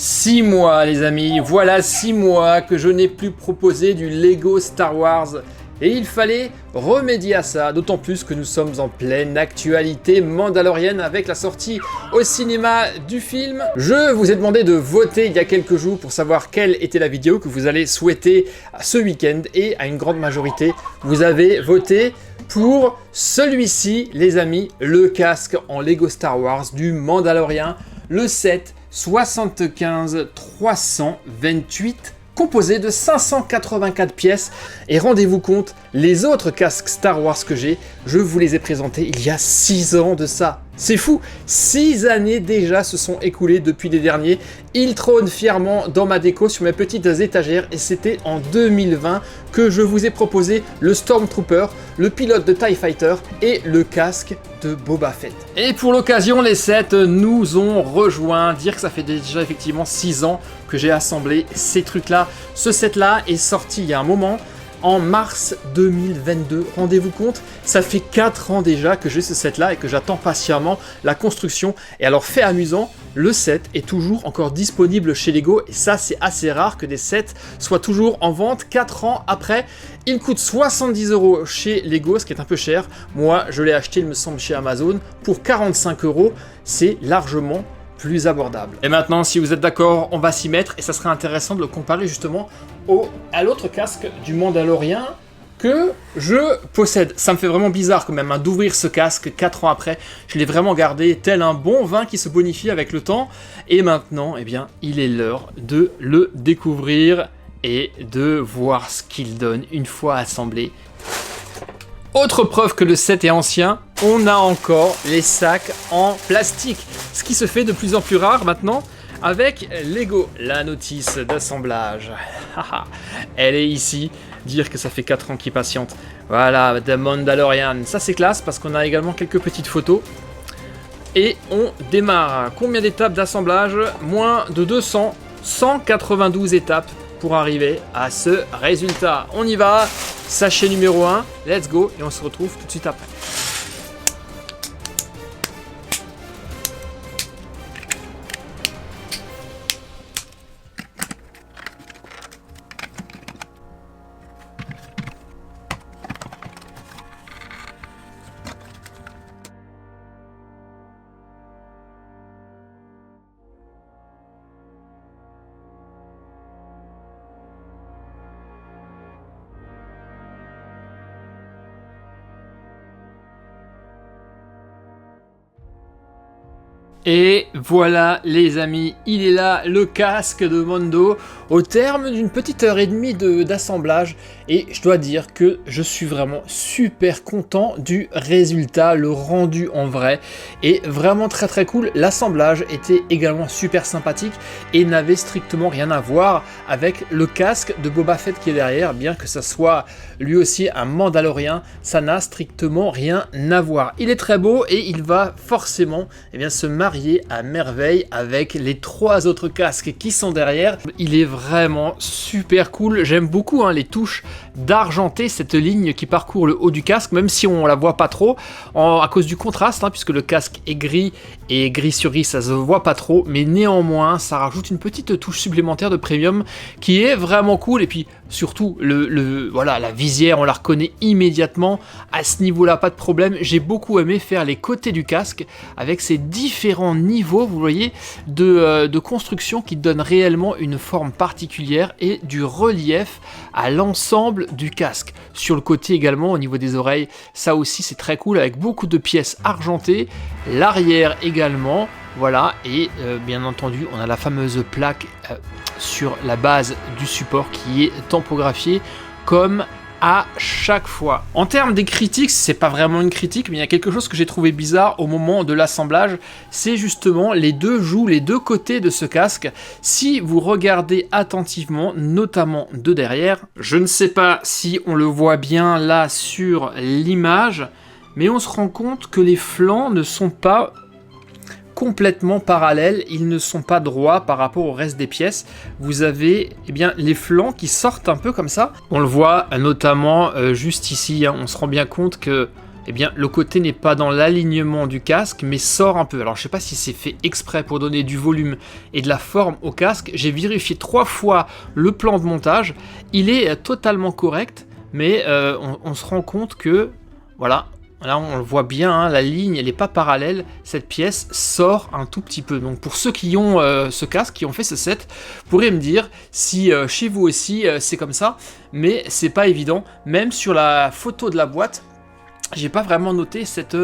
6 mois les amis, voilà 6 mois que je n'ai plus proposé du Lego Star Wars et il fallait remédier à ça, d'autant plus que nous sommes en pleine actualité mandalorienne avec la sortie au cinéma du film. Je vous ai demandé de voter il y a quelques jours pour savoir quelle était la vidéo que vous allez souhaiter ce week-end et à une grande majorité vous avez voté pour celui-ci les amis, le casque en Lego Star Wars du Mandalorian, le set 75 328 composé de 584 pièces et rendez-vous compte, les autres casques Star Wars que j'ai, je vous les ai présentés il y a 6 ans de ça. C'est fou, 6 années déjà se sont écoulées depuis les derniers. Ils trônent fièrement dans ma déco sur mes petites étagères et c'était en 2020 que je vous ai proposé le Stormtrooper, le pilote de TIE Fighter et le casque de Boba Fett. Et pour l'occasion, les sets nous ont rejoints, dire que ça fait déjà effectivement 6 ans que j'ai assemblé ces trucs-là. Ce set-là est sorti il y a un moment, en mars 2022, rendez-vous compte, ça fait 4 ans déjà que j'ai ce set là et que j'attends patiemment la construction. Et alors fait amusant, le set est toujours encore disponible chez Lego et ça c'est assez rare que des sets soient toujours en vente 4 ans après. Il coûte 70 € chez Lego, ce qui est un peu cher. Moi je l'ai acheté il me semble chez Amazon pour 45 €, c'est largement plus abordable. Et maintenant, si vous êtes d'accord, on va s'y mettre et ça serait intéressant de le comparer justement à l'autre casque du Mandalorian que je possède. Ça me fait vraiment bizarre quand même hein, d'ouvrir ce casque 4 ans après. Je l'ai vraiment gardé tel un bon vin qui se bonifie avec le temps. Et maintenant, eh bien, il est l'heure de le découvrir et de voir ce qu'il donne une fois assemblé. Autre preuve que le set est ancien, on a encore les sacs en plastique, ce qui se fait de plus en plus rare maintenant avec Lego. La notice d'assemblage, elle est ici, dire que ça fait 4 ans qu'il patiente. Voilà, The Mandalorian, ça c'est classe parce qu'on a également quelques petites photos. Et on démarre. Combien d'étapes d'assemblage? Moins de 200, 192 étapes pour arriver à ce résultat. On y va, sachet numéro 1, let's go, et on se retrouve tout de suite après. Et voilà les amis, il est là, le casque de Mando, au terme d'une petite heure et demie d'assemblage. Et je dois dire que je suis vraiment super content du résultat, le rendu en vrai est vraiment très cool. L'assemblage était également super sympathique et n'avait strictement rien à voir avec le casque de Boba Fett qui est derrière, bien que ça soit lui aussi un Mandalorien, ça n'a strictement rien à voir. Il est très beau et il va forcément se marier à merveille avec les 3 autres casques qui sont derrière. Il est vraiment super cool, j'aime beaucoup les touches d'argenté, cette ligne qui parcourt le haut du casque, même si on la voit pas trop à cause du contraste, puisque le casque est gris et gris sur gris ça se voit pas trop, mais néanmoins ça rajoute une petite touche supplémentaire de premium qui est vraiment cool. Et puis surtout voilà, la visière on la reconnaît immédiatement à ce niveau là, pas de problème. J'ai beaucoup aimé faire les côtés du casque avec ces différents niveaux, vous voyez, de construction qui donnent réellement une forme particulière et du relief à l'ensemble du casque. Sur le côté également, au niveau des oreilles, ça aussi c'est très cool avec beaucoup de pièces argentées, l'arrière également, voilà, et bien entendu on a la fameuse plaque sur la base du support qui est tampographiée comme à chaque fois. En termes des critiques, c'est pas vraiment une critique, mais il y a quelque chose que j'ai trouvé bizarre au moment de l'assemblage, c'est justement les deux joues, les deux côtés de ce casque. Si vous regardez attentivement, notamment de derrière, je ne sais pas si on le voit bien là sur l'image, mais on se rend compte que les flancs ne sont pas complètement parallèles, ils ne sont pas droits par rapport au reste des pièces. Vous avez les flancs qui sortent un peu comme ça. On le voit notamment juste ici, on se rend bien compte que eh bien le côté n'est pas dans l'alignement du casque mais sort un peu. Alors je sais pas si c'est fait exprès pour donner du volume et de la forme au casque. J'ai vérifié 3 fois le plan de montage, il est totalement correct, mais on se rend compte que voilà, là on le voit bien, hein, la ligne elle n'est pas parallèle, cette pièce sort un tout petit peu. Donc pour ceux qui ont ce casque, qui ont fait ce set, vous pourrez me dire si chez vous aussi c'est comme ça, mais c'est pas évident. Même sur la photo de la boîte, j'ai pas vraiment noté cette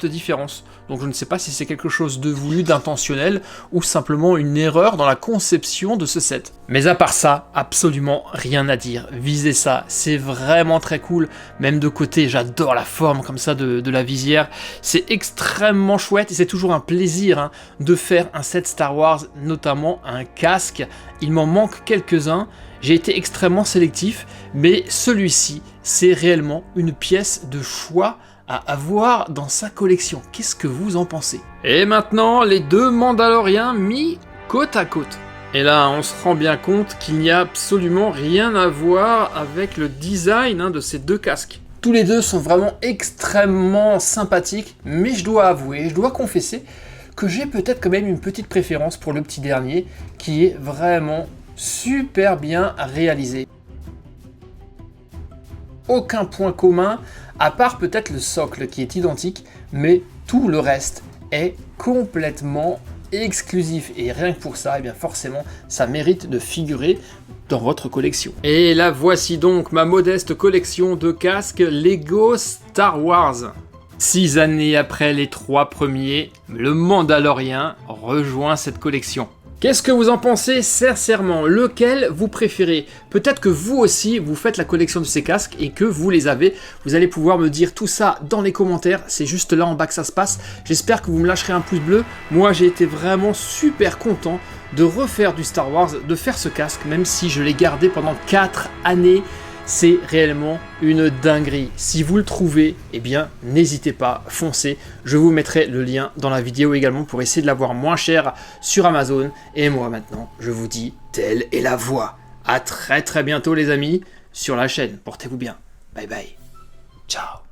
différence. Donc je ne sais pas si c'est quelque chose de voulu, d'intentionnel, ou simplement une erreur dans la conception de ce set. Mais à part ça, absolument rien à dire. Visez ça, c'est vraiment très cool. Même de côté, j'adore la forme comme ça de la visière. C'est extrêmement chouette et c'est toujours un plaisir hein, de faire un set Star Wars, notamment un casque. Il m'en manque quelques-uns. J'ai été extrêmement sélectif, mais celui-ci, c'est réellement une pièce de choix à avoir dans sa collection. Qu'est-ce que vous en pensez? Et maintenant, les deux Mandaloriens mis côte à côte. Et là, on se rend bien compte qu'il n'y a absolument rien à voir avec le design hein, de ces deux casques. Tous les deux sont vraiment extrêmement sympathiques, mais je dois avouer, je dois confesser que j'ai peut-être quand même une petite préférence pour le petit dernier, qui est vraiment super bien réalisé. Aucun point commun, à part peut-être le socle qui est identique, mais tout le reste est complètement exclusif. Et rien que pour ça, eh bien forcément, ça mérite de figurer dans votre collection. Et là, voici donc ma modeste collection de casques Lego Star Wars. 6 années après les 3 premiers, le Mandalorien rejoint cette collection. Qu'est-ce que vous en pensez sincèrement? Lequel vous préférez? Peut-être que vous aussi, vous faites la collection de ces casques et que vous les avez. Vous allez pouvoir me dire tout ça dans les commentaires. C'est juste là en bas que ça se passe. J'espère que vous me lâcherez un pouce bleu. Moi, j'ai été vraiment super content de refaire du Star Wars, de faire ce casque, même si je l'ai gardé pendant 4 années. C'est réellement une dinguerie. Si vous le trouvez, eh bien, n'hésitez pas, foncez. Je vous mettrai le lien dans la vidéo également pour essayer de l'avoir moins cher sur Amazon. Et moi, maintenant, je vous dis, telle est la voie. À très bientôt, les amis, sur la chaîne. Portez-vous bien. Bye bye. Ciao.